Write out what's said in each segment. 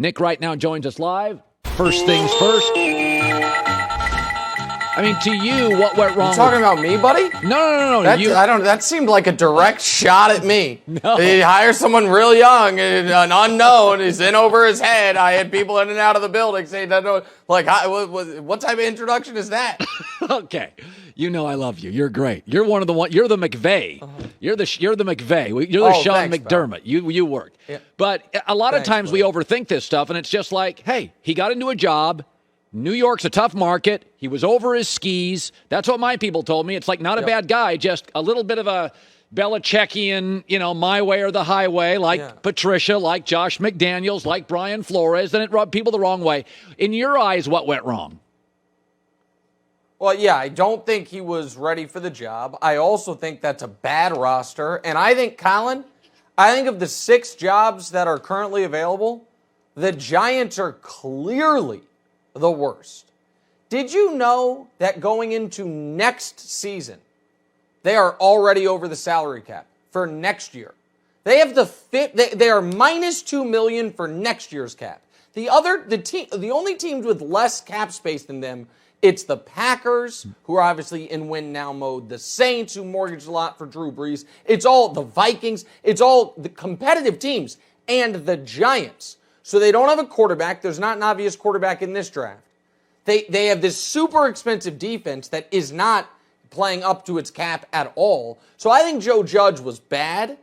Nick Wright now joins us live. First things first. I mean, to you, what went wrong? You talking about me, buddy? No. That seemed like a direct shot at me. No. He hires someone real young, and an unknown. He's in over his head. I had people in and out of the building saying that. Like, what type of introduction is that? Okay, you know I love you. You're great. You're one of the one. You're the McVay. You're the McVay. You're the Sean thanks, McDermott. You work. Yeah. But a lot of times we buddy. overthink this stuff, and it's just like, hey, he got into a job. New York's a tough market. He was over his skis. That's what my people told me. It's like not a bad guy, just a little bit of a Belichickian, my way or the highway, like Patricia, like Josh McDaniels, like Brian Flores. Then it rubbed people the wrong way. In your eyes, what went wrong? Well, yeah, I don't think he was ready for the job. I also think that's a bad roster. And I think, Colin, of the 6 jobs that are currently available, the Giants are clearly the worst. Did you know that going into next season, they are already over the salary cap for next year? They have they are minus $2 million for next year's cap. The only teams with less cap space than them, it's the Packers, who are obviously in win now mode, the Saints, who mortgaged a lot for Drew Brees. It's all the Vikings. It's all the competitive teams and the Giants. So they don't have a quarterback. There's not an obvious quarterback in this draft. They have this super expensive defense that is not playing up to its cap at all. So I think Joe Judge was bad,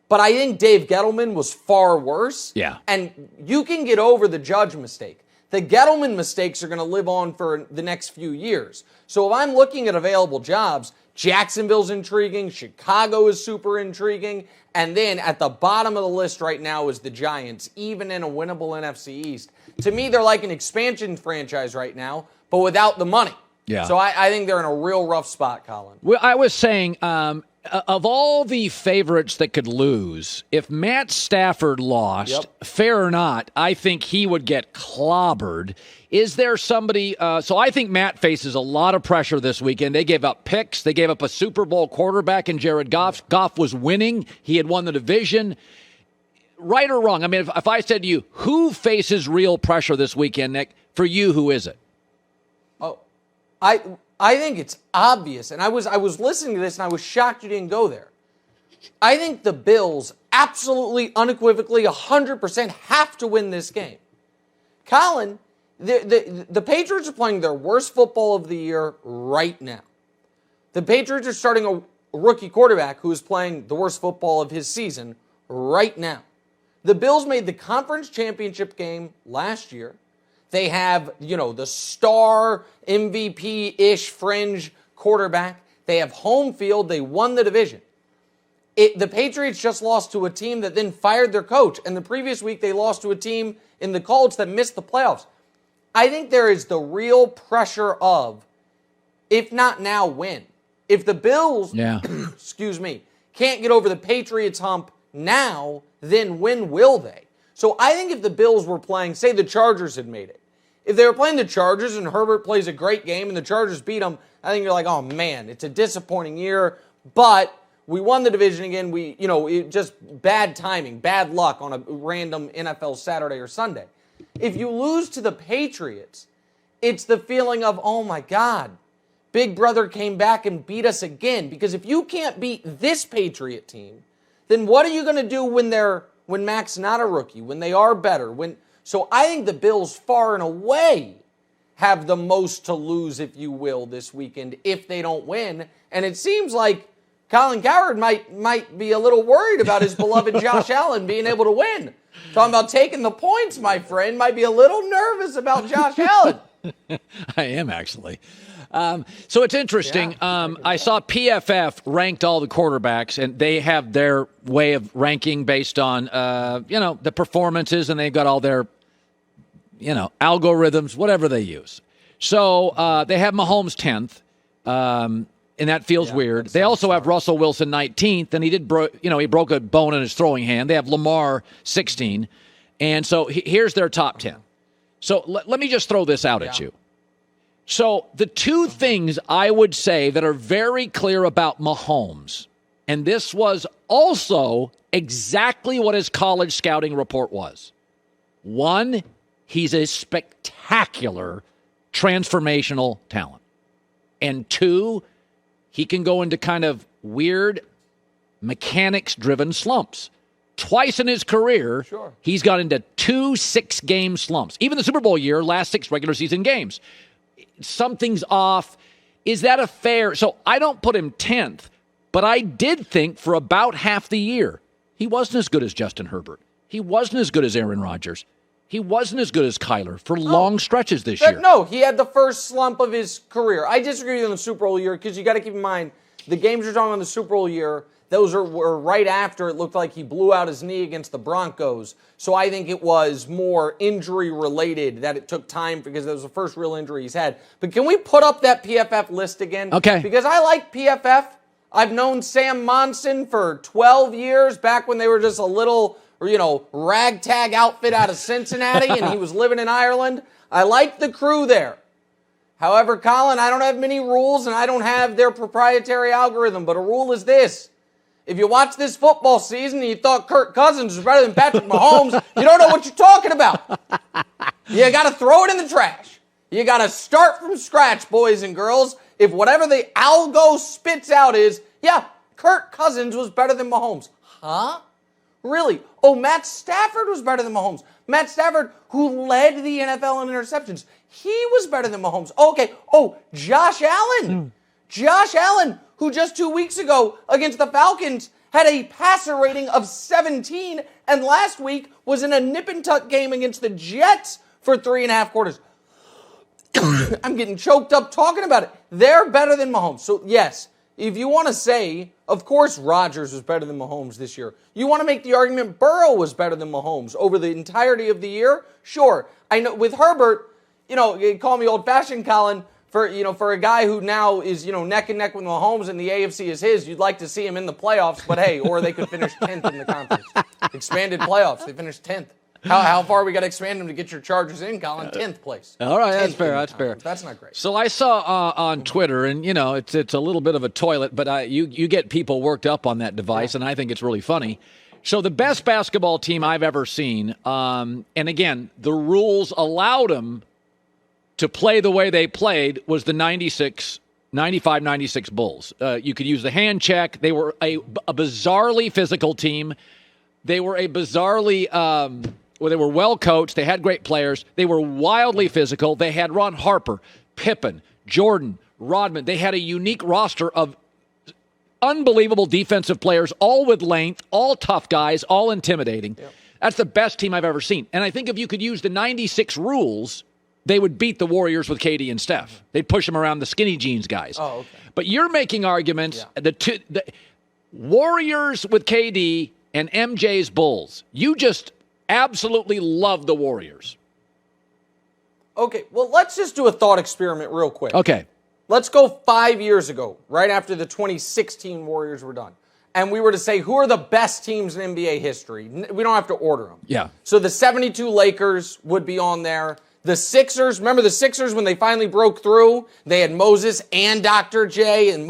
but I think Dave Gettleman was far worse. Yeah. And you can get over the Judge mistake. The Gettleman mistakes are going to live on for the next few years. So if I'm looking at available jobs, Jacksonville's intriguing, Chicago is super intriguing, and then at the bottom of the list right now is the Giants, even in a winnable NFC East. To me, they're like an expansion franchise right now, but without the money. Yeah. So I think they're in a real rough spot, Colin. Well, I was saying, of all the favorites that could lose, if Matt Stafford lost, fair or not, I think he would get clobbered. Is there somebody so I think Matt faces a lot of pressure this weekend. They gave up picks. They gave up a Super Bowl quarterback in Jared Goff. Goff was winning. He had won the division. Right or wrong? I mean, if I said to you, who faces real pressure this weekend, Nick? For you, who is it? Oh, I think it's obvious, and I was listening to this, and I was shocked you didn't go there. I think the Bills absolutely, unequivocally, 100% have to win this game. Colin, the Patriots are playing their worst football of the year right now. The Patriots are starting a rookie quarterback who is playing the worst football of his season right now. The Bills made the conference championship game last year. They have, the star MVP-ish fringe quarterback. They have home field. They won the division. The Patriots just lost to a team that then fired their coach. And the previous week, they lost to a team in the Colts that missed the playoffs. I think there is the real pressure of, if not now, when. If the Bills, can't get over the Patriots hump now, then when will they? So I think if the Bills were playing, say the Chargers had made it, if they were playing the Chargers and Herbert plays a great game and the Chargers beat them, I think you're like, oh man, it's a disappointing year, but we won the division again. Just bad timing, bad luck on a random NFL Saturday or Sunday. If you lose to the Patriots, it's the feeling of, oh my God, Big Brother came back and beat us again. Because if you can't beat this Patriot team, then what are you going to do when Mac's not a rookie, when they are better? So I think the Bills far and away have the most to lose, if you will, this weekend if they don't win. And it seems like Colin Cowherd might be a little worried about his beloved Josh Allen being able to win. Talking about taking the points, my friend, might be a little nervous about Josh Allen. I am, actually. So it's interesting. I saw PFF ranked all the quarterbacks, and they have their way of ranking based on, the performances, and they've got all their, algorithms, whatever they use. So they have Mahomes 10th, and that feels weird. They also have Russell Wilson 19th, and he broke a bone in his throwing hand. They have Lamar 16, and so here's their top 10. So let me just throw this out at you. So the two things I would say that are very clear about Mahomes, and this was also exactly what his college scouting report was. One, he's a spectacular transformational talent. And two, he can go into kind of weird mechanics-driven slumps. Twice in his career, he's got into 2 6-game slumps. Even the Super Bowl year, last 6 regular season games. Something's off. Is that a fair? So I don't put him 10th, but I did think for about half the year, he wasn't as good as Justin Herbert. He wasn't as good as Aaron Rodgers. He wasn't as good as Kyler for long stretches this year. No, he had the first slump of his career. I disagree with you on the Super Bowl year because you got to keep in mind the games you're talking about in the Super Bowl year, those were right after it looked like he blew out his knee against the Broncos. So I think it was more injury-related that it took time because that was the first real injury he's had. But can we put up that PFF list again? Okay. Because I like PFF. I've known Sam Monson for 12 years, back when they were just a little, ragtag outfit out of Cincinnati and he was living in Ireland. I like the crew there. However, Colin, I don't have many rules and I don't have their proprietary algorithm, but a rule is this. If you watch this football season and you thought Kirk Cousins was better than Patrick Mahomes, you don't know what you're talking about. You got to throw it in the trash. You got to start from scratch, boys and girls. If whatever the algo spits out is, yeah, Kirk Cousins was better than Mahomes. Huh? Really? Oh, Matt Stafford was better than Mahomes. Matt Stafford, who led the NFL in interceptions, he was better than Mahomes. Okay. Oh, Josh Allen. Josh Allen, who just 2 weeks ago against the Falcons had a passer rating of 17, and last week was in a nip-and-tuck game against the Jets for 3.5 quarters. I'm getting choked up talking about it. They're better than Mahomes. So, yes, if you want to say, of course Rodgers was better than Mahomes this year. You want to make the argument Burrow was better than Mahomes over the entirety of the year? Sure. I know with Herbert, you call me old-fashioned, Colin, for a guy who now is, neck and neck with Mahomes and the AFC is his, you'd like to see him in the playoffs, but hey, or they could finish 10th in the conference. Expanded playoffs, they finished 10th. How far we got to expand them to get your Chargers in, Colin? 10th place. All right, that's fair. That's fair. That's not great. So I saw on Twitter, and it's a little bit of a toilet, but you get people worked up on that device, and I think it's really funny. So the best basketball team I've ever seen, and again, the rules allowed them to play the way they played, was the 95-96 Bulls. You could use the hand check. They were a bizarrely physical team. They were a bizarrely they were well coached. They had great players. They were wildly physical. They had Ron Harper, Pippen, Jordan, Rodman. They had a unique roster of unbelievable defensive players, all with length, all tough guys, all intimidating. Yep. That's the best team I've ever seen. And I think if you could use the 96 rules, they would beat the Warriors with KD and Steph. They'd push them around the skinny jeans guys. Oh, okay. But you're making arguments, the Warriors with KD and MJ's Bulls. You just absolutely love the Warriors. Okay, well, let's just do a thought experiment real quick. Okay. Let's go 5 years ago, right after the 2016 Warriors were done. And we were to say, who are the best teams in NBA history? We don't have to order them. Yeah. So the 72 Lakers would be on there. The Sixers, remember the Sixers when they finally broke through? They had Moses and Dr. J. And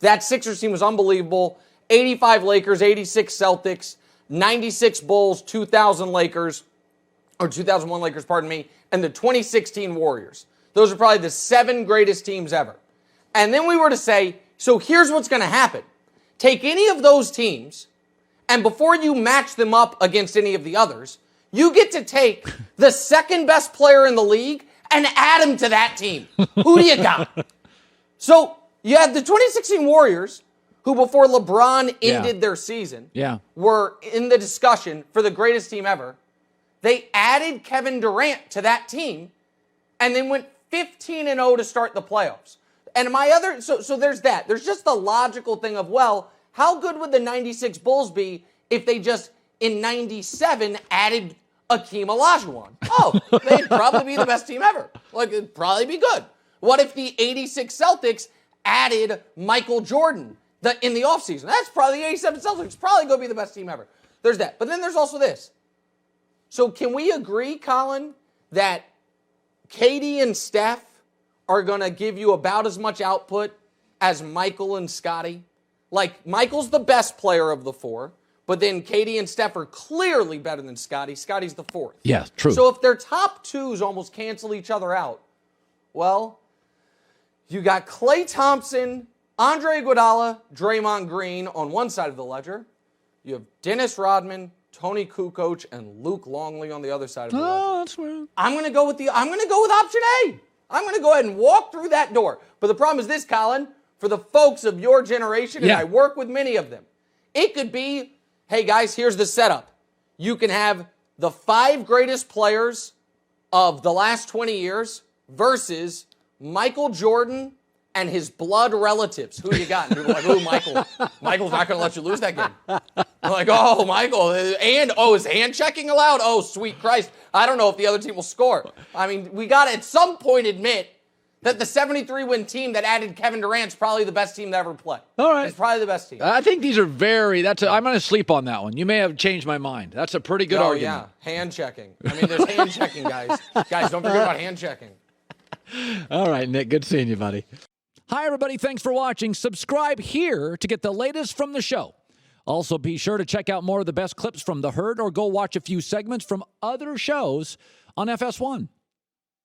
that Sixers team was unbelievable. 85 Lakers, 86 Celtics, 96 Bulls, 2000 Lakers, or 2001 Lakers, pardon me, and the 2016 Warriors. Those are probably the 7 greatest teams ever. And then we were to say, so here's what's going to happen. Take any of those teams, and before you match them up against any of the others, you get to take the second best player in the league and add him to that team. Who do you got? So you have the 2016 Warriors, who before LeBron ended their season, were in the discussion for the greatest team ever. They added Kevin Durant to that team and then went 15-0 to start the playoffs. And so there's that. There's just the logical thing of, well, how good would the 96 Bulls be if they just in 97 added Akeem Olajuwon? Oh, they'd probably be the best team ever. Like, it'd probably be good. What if the 86 Celtics added Michael Jordan in the offseason? That's probably the 87 Celtics. Probably going to be the best team ever. There's that. But then there's also this. So can we agree, Colin, that KD and Steph are going to give you about as much output as Michael and Scotty? Like, Michael's the best player of the 4. But then Katie and Steph are clearly better than Scotty. Scotty's the fourth. Yeah, true. So if their top twos almost cancel each other out, well, you got Klay Thompson, Andre Iguodala, Draymond Green on one side of the ledger. You have Dennis Rodman, Tony Kukoc, and Luke Longley on the other side of the ledger. That's weird. I'm going to go with option A. I'm going to go ahead and walk through that door. But the problem is this, Colin, for the folks of your generation, and I work with many of them, it could be, hey, guys, here's the setup. You can have the 5 greatest players of the last 20 years versus Michael Jordan and his blood relatives. Who you got? And people are like, oh, Michael. Michael's not going to let you lose that game. I'm like, oh, Michael. And, is hand checking allowed? Oh, sweet Christ. I don't know if the other team will score. I mean, we got to at some point admit that the 73-win team that added Kevin Durant's probably the best team to ever play. All right. It's probably the best team. I think these are I'm going to sleep on that one. You may have changed my mind. That's a pretty good argument. Yeah, hand checking. I mean, there's hand checking, guys. Guys, don't forget about hand checking. All right, Nick, good seeing you, buddy. Hi, everybody. Thanks for watching. Subscribe here to get the latest from the show. Also, be sure to check out more of the best clips from The Herd or go watch a few segments from other shows on FS1.